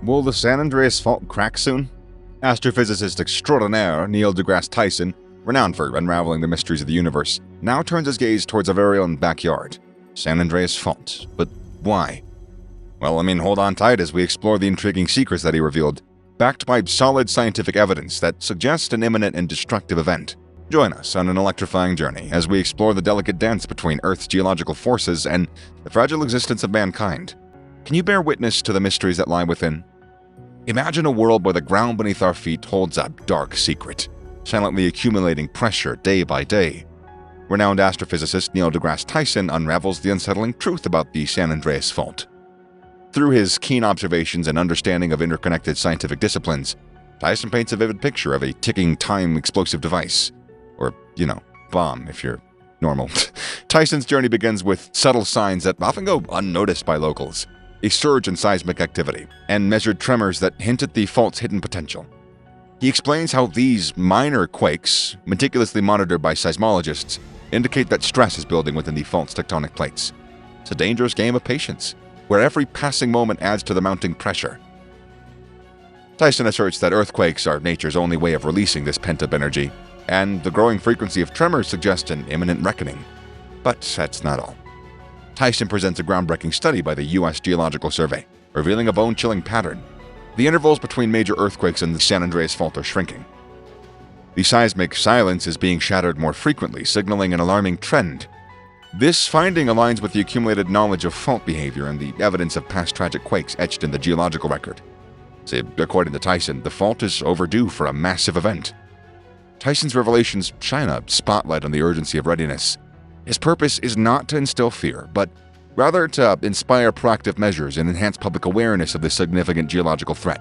Will the San Andreas Fault crack soon? Astrophysicist extraordinaire Neil deGrasse Tyson, renowned for unraveling the mysteries of the universe, now turns his gaze towards a very own backyard, San Andreas Fault. But why? Well, hold on tight as we explore the intriguing secrets that he revealed, backed by solid scientific evidence that suggests an imminent and destructive event. Join us on an electrifying journey as we explore the delicate dance between Earth's geological forces and the fragile existence of mankind. Can you bear witness to the mysteries that lie within? Imagine a world where the ground beneath our feet holds a dark secret, silently accumulating pressure day by day. Renowned astrophysicist Neil deGrasse Tyson unravels the unsettling truth about the San Andreas Fault. Through his keen observations and understanding of interconnected scientific disciplines, Tyson paints a vivid picture of a ticking time explosive device. Or, bomb if you're normal. Tyson's journey begins with subtle signs that often go unnoticed by locals. A surge in seismic activity, and measured tremors that hint at the fault's hidden potential. He explains how these minor quakes, meticulously monitored by seismologists, indicate that stress is building within the fault's tectonic plates. It's a dangerous game of patience, where every passing moment adds to the mounting pressure. Tyson asserts that earthquakes are nature's only way of releasing this pent-up energy, and the growing frequency of tremors suggests an imminent reckoning. But that's not all. Tyson presents a groundbreaking study by the U.S. Geological Survey, revealing a bone-chilling pattern. The intervals between major earthquakes in the San Andreas Fault are shrinking. The seismic silence is being shattered more frequently, signaling an alarming trend. This finding aligns with the accumulated knowledge of fault behavior and the evidence of past tragic quakes etched in the geological record. According to Tyson, the fault is overdue for a massive event. Tyson's revelations shine a spotlight on the urgency of readiness. His purpose is not to instill fear, but rather to inspire proactive measures and enhance public awareness of this significant geological threat.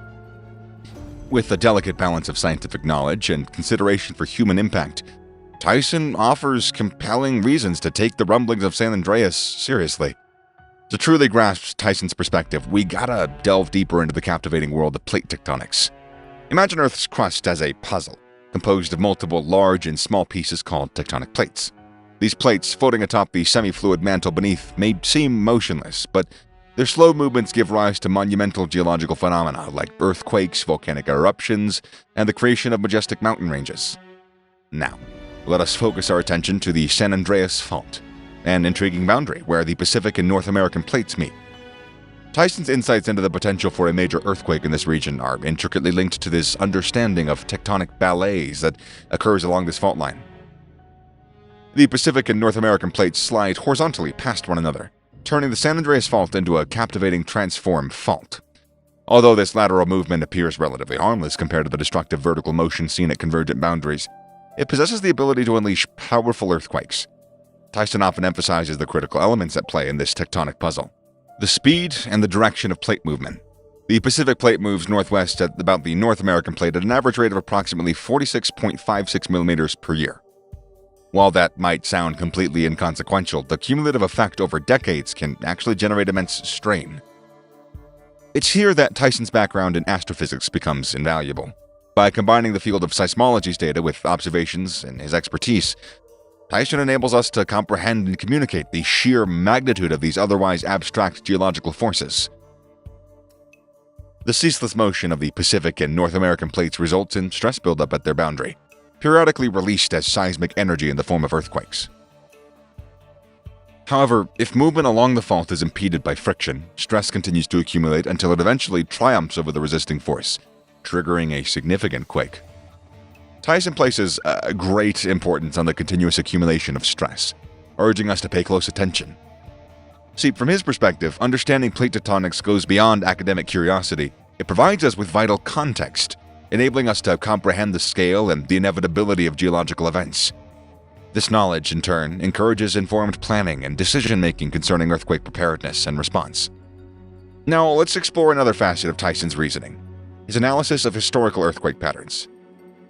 With a delicate balance of scientific knowledge and consideration for human impact, Tyson offers compelling reasons to take the rumblings of San Andreas seriously. To truly grasp Tyson's perspective, we gotta delve deeper into the captivating world of plate tectonics. Imagine Earth's crust as a puzzle, composed of multiple large and small pieces called tectonic plates. These plates, floating atop the semi-fluid mantle beneath, may seem motionless, but their slow movements give rise to monumental geological phenomena like earthquakes, volcanic eruptions, and the creation of majestic mountain ranges. Now, let us focus our attention to the San Andreas Fault, an intriguing boundary where the Pacific and North American plates meet. Tyson's insights into the potential for a major earthquake in this region are intricately linked to this understanding of tectonic ballets that occurs along this fault line. The Pacific and North American plates slide horizontally past one another, turning the San Andreas Fault into a captivating transform fault. Although this lateral movement appears relatively harmless compared to the destructive vertical motion seen at convergent boundaries, it possesses the ability to unleash powerful earthquakes. Tyson often emphasizes the critical elements at play in this tectonic puzzle: the speed and the direction of plate movement. The Pacific plate moves northwest at about the North American plate at an average rate of approximately 46.56 millimeters per year. While that might sound completely inconsequential, the cumulative effect over decades can actually generate immense strain. It's here that Tyson's background in astrophysics becomes invaluable. By combining the field of seismology's data with observations and his expertise, Tyson enables us to comprehend and communicate the sheer magnitude of these otherwise abstract geological forces. The ceaseless motion of the Pacific and North American plates results in stress buildup at their boundary, periodically released as seismic energy in the form of earthquakes. However, if movement along the fault is impeded by friction, stress continues to accumulate until it eventually triumphs over the resisting force, triggering a significant quake. Tyson places a great importance on the continuous accumulation of stress, urging us to pay close attention. See, from his perspective, understanding plate tectonics goes beyond academic curiosity. It provides us with vital context, enabling us to comprehend the scale and the inevitability of geological events. This knowledge, in turn, encourages informed planning and decision-making concerning earthquake preparedness and response. Now, let's explore another facet of Tyson's reasoning: his analysis of historical earthquake patterns.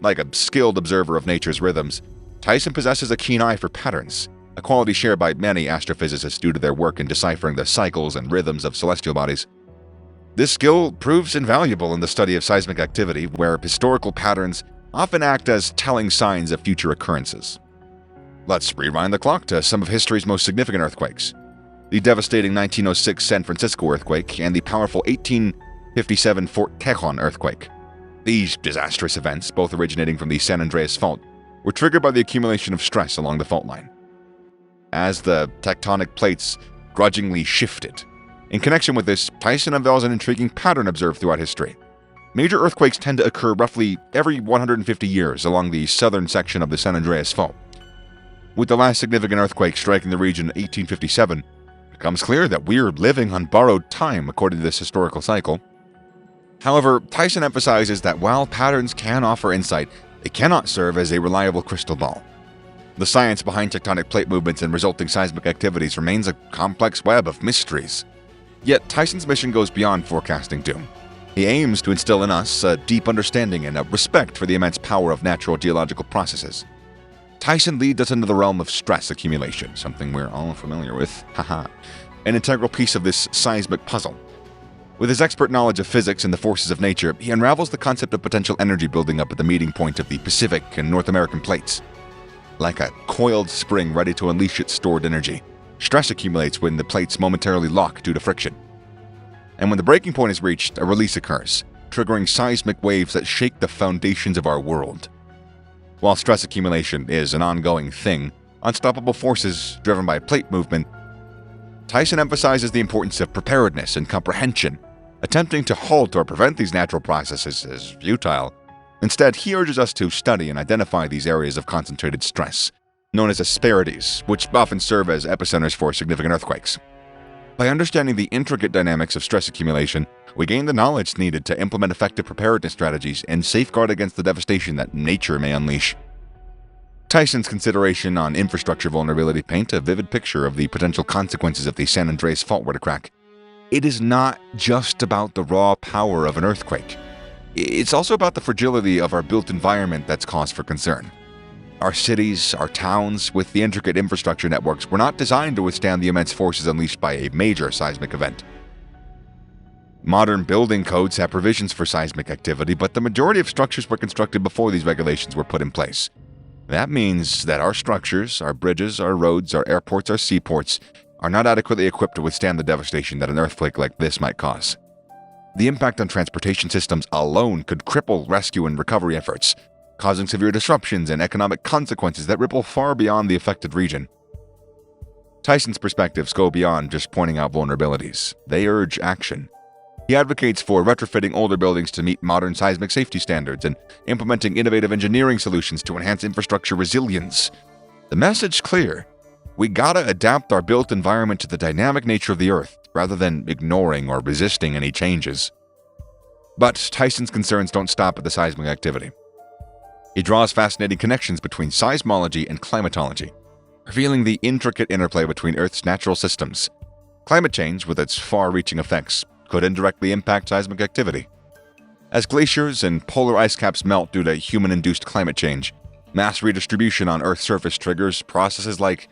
Like a skilled observer of nature's rhythms, Tyson possesses a keen eye for patterns, a quality shared by many astrophysicists due to their work in deciphering the cycles and rhythms of celestial bodies. This skill proves invaluable in the study of seismic activity, where historical patterns often act as telling signs of future occurrences. Let's rewind the clock to some of history's most significant earthquakes: the devastating 1906 San Francisco earthquake and the powerful 1857 Fort Tejon earthquake. These disastrous events, both originating from the San Andreas Fault, were triggered by the accumulation of stress along the fault line. As the tectonic plates grudgingly shifted. In connection with this, Tyson unveils an intriguing pattern observed throughout history. Major earthquakes tend to occur roughly every 150 years along the southern section of the San Andreas Fault. With the last significant earthquake striking the region in 1857, it becomes clear that we're living on borrowed time according to this historical cycle. However, Tyson emphasizes that while patterns can offer insight, they cannot serve as a reliable crystal ball. The science behind tectonic plate movements and resulting seismic activities remains a complex web of mysteries. Yet Tyson's mission goes beyond forecasting doom. He aims to instill in us a deep understanding and a respect for the immense power of natural geological processes. Tyson leads us into the realm of stress accumulation, something we're all familiar with, an integral piece of this seismic puzzle. With his expert knowledge of physics and the forces of nature, he unravels the concept of potential energy building up at the meeting point of the Pacific and North American plates. Like a coiled spring ready to unleash its stored energy, stress accumulates when the plates momentarily lock due to friction. And when the breaking point is reached, a release occurs, triggering seismic waves that shake the foundations of our world. While stress accumulation is an ongoing thing, unstoppable forces driven by plate movement, Tyson emphasizes the importance of preparedness and comprehension. Attempting to halt or prevent these natural processes is futile. Instead, he urges us to study and identify these areas of concentrated stress, known as asperities, which often serve as epicenters for significant earthquakes. By understanding the intricate dynamics of stress accumulation, we gain the knowledge needed to implement effective preparedness strategies and safeguard against the devastation that nature may unleash. Tyson's consideration on infrastructure vulnerability paint a vivid picture of the potential consequences if the San Andreas Fault were to crack. It is not just about the raw power of an earthquake. It's also about the fragility of our built environment that's cause for concern. Our cities, our towns, with the intricate infrastructure networks, were not designed to withstand the immense forces unleashed by a major seismic event. Modern building codes have provisions for seismic activity, but the majority of structures were constructed before these regulations were put in place. That means that our structures, our bridges, our roads, our airports, our seaports, are not adequately equipped to withstand the devastation that an earthquake like this might cause. The impact on transportation systems alone could cripple rescue and recovery efforts, causing severe disruptions and economic consequences that ripple far beyond the affected region. Tyson's perspectives go beyond just pointing out vulnerabilities. They urge action. He advocates for retrofitting older buildings to meet modern seismic safety standards and implementing innovative engineering solutions to enhance infrastructure resilience. The message's clear. We gotta adapt our built environment to the dynamic nature of the Earth, rather than ignoring or resisting any changes. But Tyson's concerns don't stop at the seismic activity. He draws fascinating connections between seismology and climatology, revealing the intricate interplay between Earth's natural systems. Climate change, with its far-reaching effects, could indirectly impact seismic activity. As glaciers and polar ice caps melt due to human-induced climate change, mass redistribution on Earth's surface triggers processes like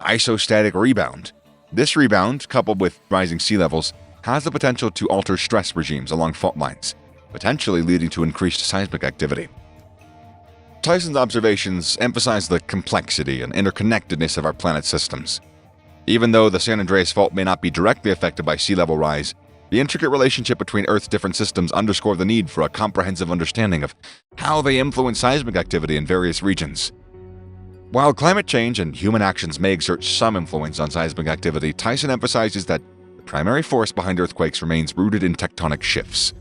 isostatic rebound. This rebound, coupled with rising sea levels, has the potential to alter stress regimes along fault lines, potentially leading to increased seismic activity. Tyson's observations emphasize the complexity and interconnectedness of our planet's systems. Even though the San Andreas Fault may not be directly affected by sea level rise, the intricate relationship between Earth's different systems underscore the need for a comprehensive understanding of how they influence seismic activity in various regions. While climate change and human actions may exert some influence on seismic activity, Tyson emphasizes that the primary force behind earthquakes remains rooted in tectonic shifts.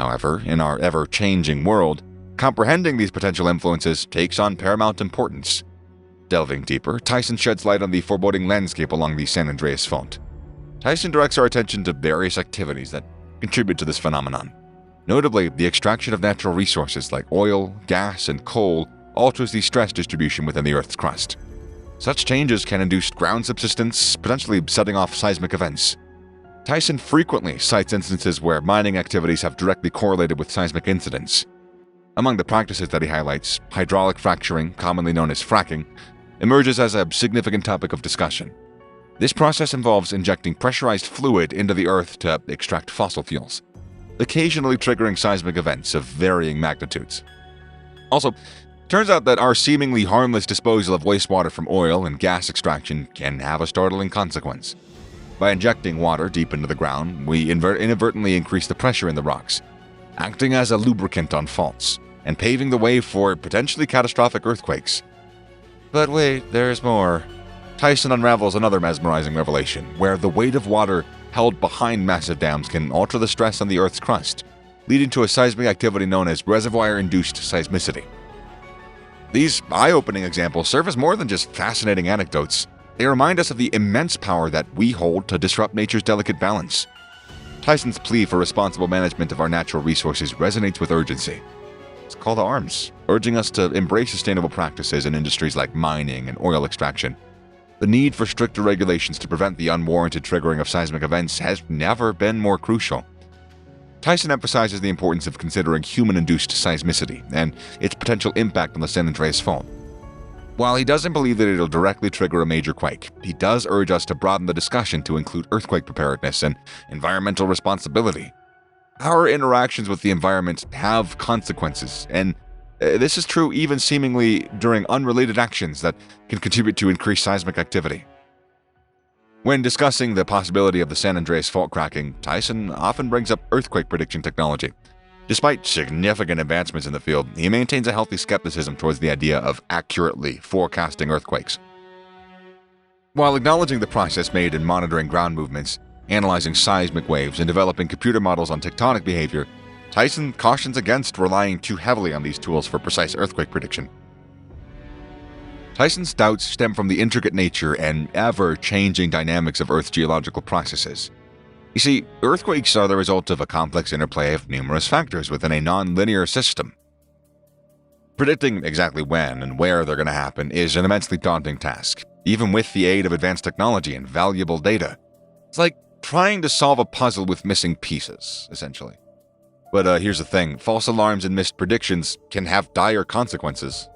However, in our ever-changing world, comprehending these potential influences takes on paramount importance. Delving deeper, Tyson sheds light on the foreboding landscape along the San Andreas Fault. Tyson directs our attention to various activities that contribute to this phenomenon. Notably, the extraction of natural resources like oil, gas, and coal alters the stress distribution within the Earth's crust. Such changes can induce ground subsidence, potentially setting off seismic events. Tyson frequently cites instances where mining activities have directly correlated with seismic incidents. Among the practices that he highlights, hydraulic fracturing, commonly known as fracking, emerges as a significant topic of discussion. This process involves injecting pressurized fluid into the Earth to extract fossil fuels, occasionally triggering seismic events of varying magnitudes. Also, turns out that our seemingly harmless disposal of wastewater from oil and gas extraction can have a startling consequence. By injecting water deep into the ground, we inadvertently increase the pressure in the rocks, acting as a lubricant on faults, and paving the way for potentially catastrophic earthquakes. But wait, there's more. Tyson unravels another mesmerizing revelation, where the weight of water held behind massive dams can alter the stress on the Earth's crust, leading to a seismic activity known as reservoir-induced seismicity. These eye-opening examples serve as more than just fascinating anecdotes. They remind us of the immense power that we hold to disrupt nature's delicate balance. Tyson's plea for responsible management of our natural resources resonates with urgency. It's a call to arms, urging us to embrace sustainable practices in industries like mining and oil extraction. The need for stricter regulations to prevent the unwarranted triggering of seismic events has never been more crucial. Tyson emphasizes the importance of considering human-induced seismicity and its potential impact on the San Andreas Fault. While he doesn't believe that it'll directly trigger a major quake, he does urge us to broaden the discussion to include earthquake preparedness and environmental responsibility. Our interactions with the environment have consequences, and this is true even seemingly during unrelated actions that can contribute to increased seismic activity. When discussing the possibility of the San Andreas Fault cracking, Tyson often brings up earthquake prediction technology. Despite significant advancements in the field, he maintains a healthy skepticism towards the idea of accurately forecasting earthquakes. While acknowledging the progress made in monitoring ground movements, analyzing seismic waves, and developing computer models on tectonic behavior, Tyson cautions against relying too heavily on these tools for precise earthquake prediction. Tyson's doubts stem from the intricate nature and ever-changing dynamics of Earth's geological processes. You see, earthquakes are the result of a complex interplay of numerous factors within a non-linear system. Predicting exactly when and where they're going to happen is an immensely daunting task, even with the aid of advanced technology and valuable data. It's like trying to solve a puzzle with missing pieces, essentially. But here's the thing, false alarms and missed predictions can have dire consequences.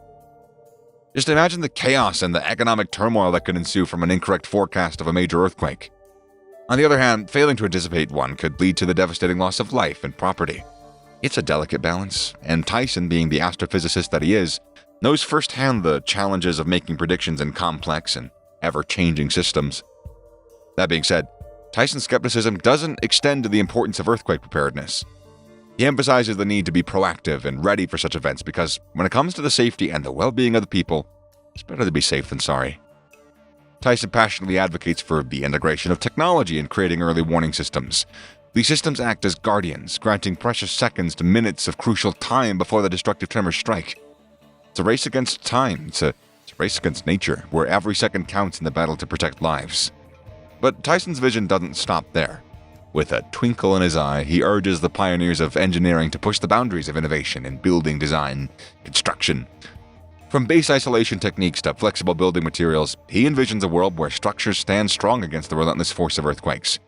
Just imagine the chaos and the economic turmoil that could ensue from an incorrect forecast of a major earthquake. On the other hand, failing to anticipate one could lead to the devastating loss of life and property. It's a delicate balance, and Tyson, being the astrophysicist that he is, knows firsthand the challenges of making predictions in complex and ever-changing systems. That being said, Tyson's skepticism doesn't extend to the importance of earthquake preparedness. He emphasizes the need to be proactive and ready for such events because when it comes to the safety and the well-being of the people, it's better to be safe than sorry. Tyson passionately advocates for the integration of technology in creating early warning systems. These systems act as guardians, granting precious seconds to minutes of crucial time before the destructive tremors strike. It's a race against time. It's a race against nature, where every second counts in the battle to protect lives. But Tyson's vision doesn't stop there. With a twinkle in his eye, he urges the pioneers of engineering to push the boundaries of innovation in building design, construction. From base isolation techniques to flexible building materials, he envisions a world where structures stand strong against the relentless force of earthquakes.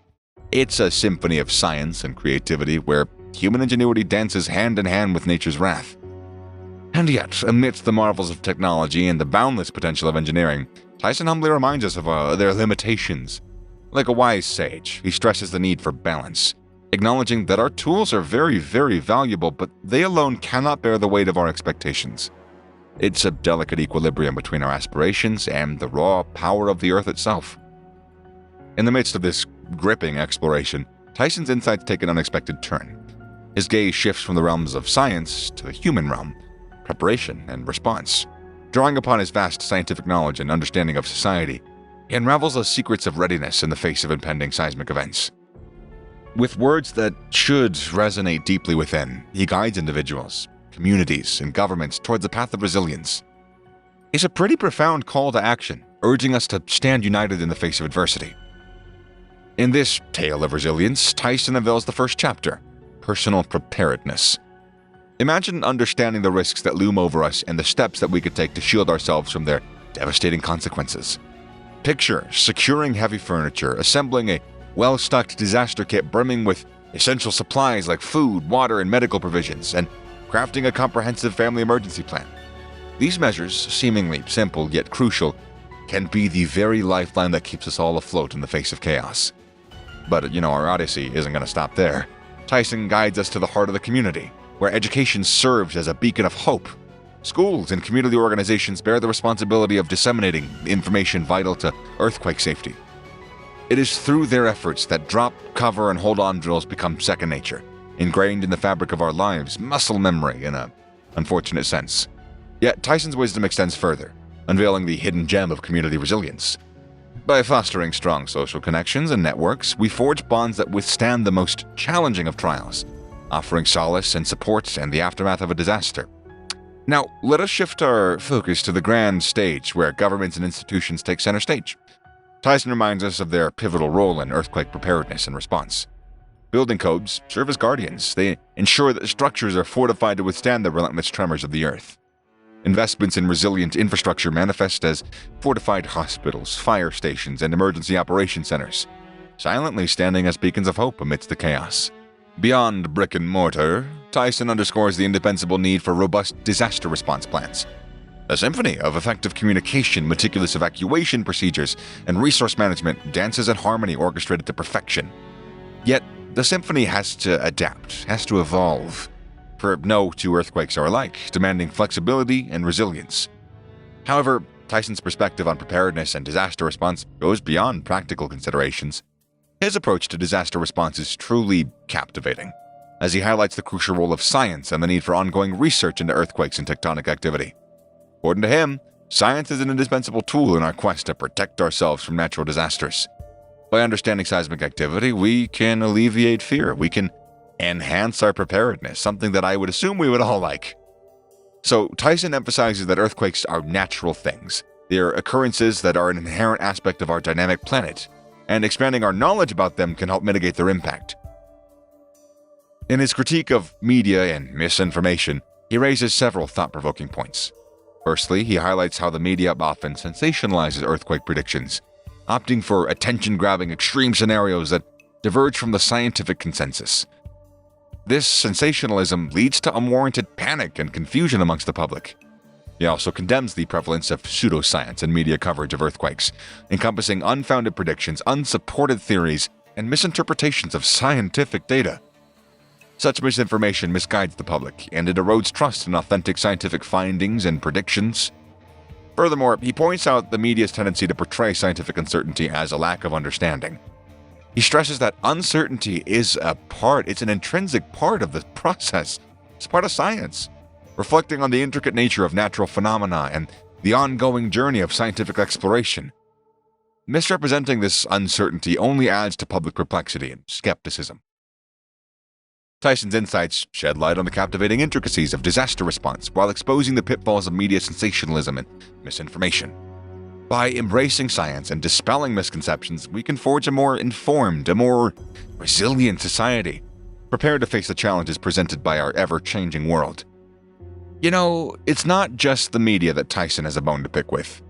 It's a symphony of science and creativity where human ingenuity dances hand in hand with nature's wrath. And yet, amidst the marvels of technology and the boundless potential of engineering, Tyson humbly reminds us of their limitations. Like a wise sage, he stresses the need for balance, acknowledging that our tools are very, very valuable, but they alone cannot bear the weight of our expectations. It's a delicate equilibrium between our aspirations and the raw power of the Earth itself. In the midst of this gripping exploration, Tyson's insights take an unexpected turn. His gaze shifts from the realms of science to the human realm, preparation and response. Drawing upon his vast scientific knowledge and understanding of society, he unravels the secrets of readiness in the face of impending seismic events. With words that should resonate deeply within, he guides individuals, communities, and governments towards a path of resilience. It's a pretty profound call to action, urging us to stand united in the face of adversity. In this tale of resilience, Tyson unveils the first chapter, personal preparedness. Imagine understanding the risks that loom over us and the steps that we could take to shield ourselves from their devastating consequences. Picture securing heavy furniture, assembling a well-stocked disaster kit brimming with essential supplies like food, water, and medical provisions, and crafting a comprehensive family emergency plan. These measures, seemingly simple yet crucial, can be the very lifeline that keeps us all afloat in the face of chaos. But, our odyssey isn't going to stop there. Tyson guides us to the heart of the community, where education serves as a beacon of hope. Schools and community organizations bear the responsibility of disseminating information vital to earthquake safety. It is through their efforts that drop, cover, and hold on drills become second nature, ingrained in the fabric of our lives, muscle memory in an unfortunate sense. Yet Tyson's wisdom extends further, unveiling the hidden gem of community resilience. By fostering strong social connections and networks, we forge bonds that withstand the most challenging of trials, offering solace and support in the aftermath of a disaster. Now, let us shift our focus to the grand stage where governments and institutions take center stage. Tyson reminds us of their pivotal role in earthquake preparedness and response. Building codes serve as guardians. They ensure that structures are fortified to withstand the relentless tremors of the earth. Investments in resilient infrastructure manifest as fortified hospitals, fire stations, and emergency operation centers, silently standing as beacons of hope amidst the chaos. Beyond brick and mortar, Tyson underscores the indispensable need for robust disaster response plans. A symphony of effective communication, meticulous evacuation procedures, and resource management dances in harmony orchestrated to perfection. Yet, the symphony has to adapt, has to evolve. For no two earthquakes are alike, demanding flexibility and resilience. However, Tyson's perspective on preparedness and disaster response goes beyond practical considerations. His approach to disaster response is truly captivating, as he highlights the crucial role of science and the need for ongoing research into earthquakes and tectonic activity. According to him, science is an indispensable tool in our quest to protect ourselves from natural disasters. By understanding seismic activity, we can alleviate fear. We can enhance our preparedness, something that I would assume we would all like. So Tyson emphasizes that earthquakes are natural things. They are occurrences that are an inherent aspect of our dynamic planet, and expanding our knowledge about them can help mitigate their impact. In his critique of media and misinformation, he raises several thought-provoking points. Firstly, he highlights how the media often sensationalizes earthquake predictions, opting for attention-grabbing extreme scenarios that diverge from the scientific consensus. This sensationalism leads to unwarranted panic and confusion amongst the public. He also condemns the prevalence of pseudoscience in media coverage of earthquakes, encompassing unfounded predictions, unsupported theories, and misinterpretations of scientific data. Such misinformation misguides the public, and it erodes trust in authentic scientific findings and predictions. Furthermore, he points out the media's tendency to portray scientific uncertainty as a lack of understanding. He stresses that uncertainty is it's an intrinsic part of the process. It's part of science, reflecting on the intricate nature of natural phenomena and the ongoing journey of scientific exploration. Misrepresenting this uncertainty only adds to public perplexity and skepticism. Tyson's insights shed light on the captivating intricacies of disaster response while exposing the pitfalls of media sensationalism and misinformation. By embracing science and dispelling misconceptions, we can forge a more informed, a more resilient society, prepared to face the challenges presented by our ever-changing world. You know, it's not just the media that Tyson has a bone to pick with.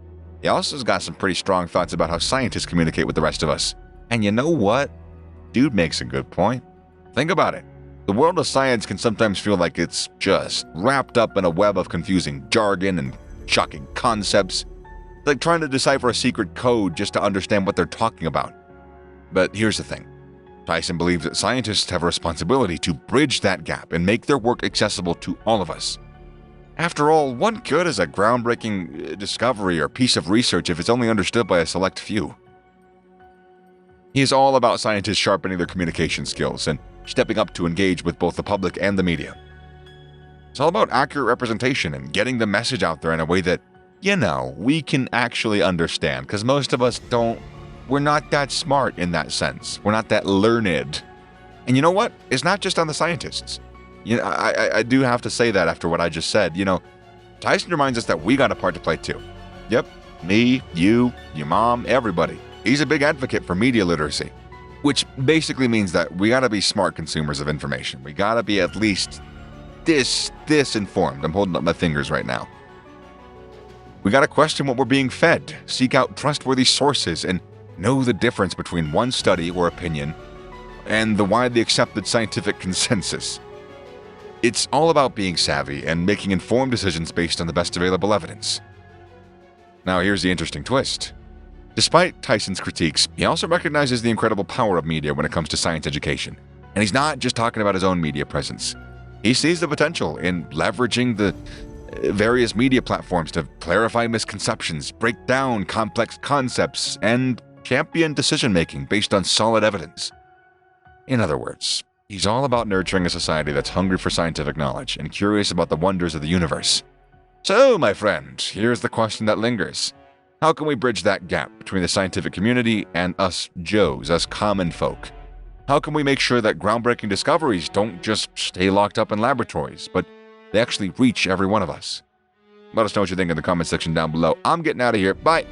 He also has got some pretty strong thoughts about how scientists communicate with the rest of us. And you know what? Dude makes a good point. Think about it. The world of science can sometimes feel like it's just wrapped up in a web of confusing jargon and shocking concepts. It's like trying to decipher a secret code just to understand what they're talking about. But here's the thing. Tyson believes that scientists have a responsibility to bridge that gap and make their work accessible to all of us. After all, what good is a groundbreaking discovery or piece of research if it's only understood by a select few? He is all about scientists sharpening their communication skills and stepping up to engage with both the public and the media. It's all about accurate representation and getting the message out there in a way that, we can actually understand, because most of us we're not that smart in that sense. We're not that learned. And you know what? It's not just on the scientists. I do have to say that after what I just said. Tyson reminds us that we got a part to play too. Yep, me, you, your mom, everybody. He's a big advocate for media literacy, which basically means that we gotta be smart consumers of information. We gotta be at least this informed. I'm holding up my fingers right now. We gotta question what we're being fed, seek out trustworthy sources, and know the difference between one study or opinion and the widely accepted scientific consensus. It's all about being savvy and making informed decisions based on the best available evidence. Now here's the interesting twist. Despite Tyson's critiques, he also recognizes the incredible power of media when it comes to science education. And he's not just talking about his own media presence. He sees the potential in leveraging the various media platforms to clarify misconceptions, break down complex concepts, and champion decision-making based on solid evidence. In other words, he's all about nurturing a society that's hungry for scientific knowledge and curious about the wonders of the universe. So, my friend, here's the question that lingers. How can we bridge that gap between the scientific community and us Joes, us common folk? How can we make sure that groundbreaking discoveries don't just stay locked up in laboratories, but they actually reach every one of us? Let us know what you think in the comment section down below. I'm getting out of here. Bye!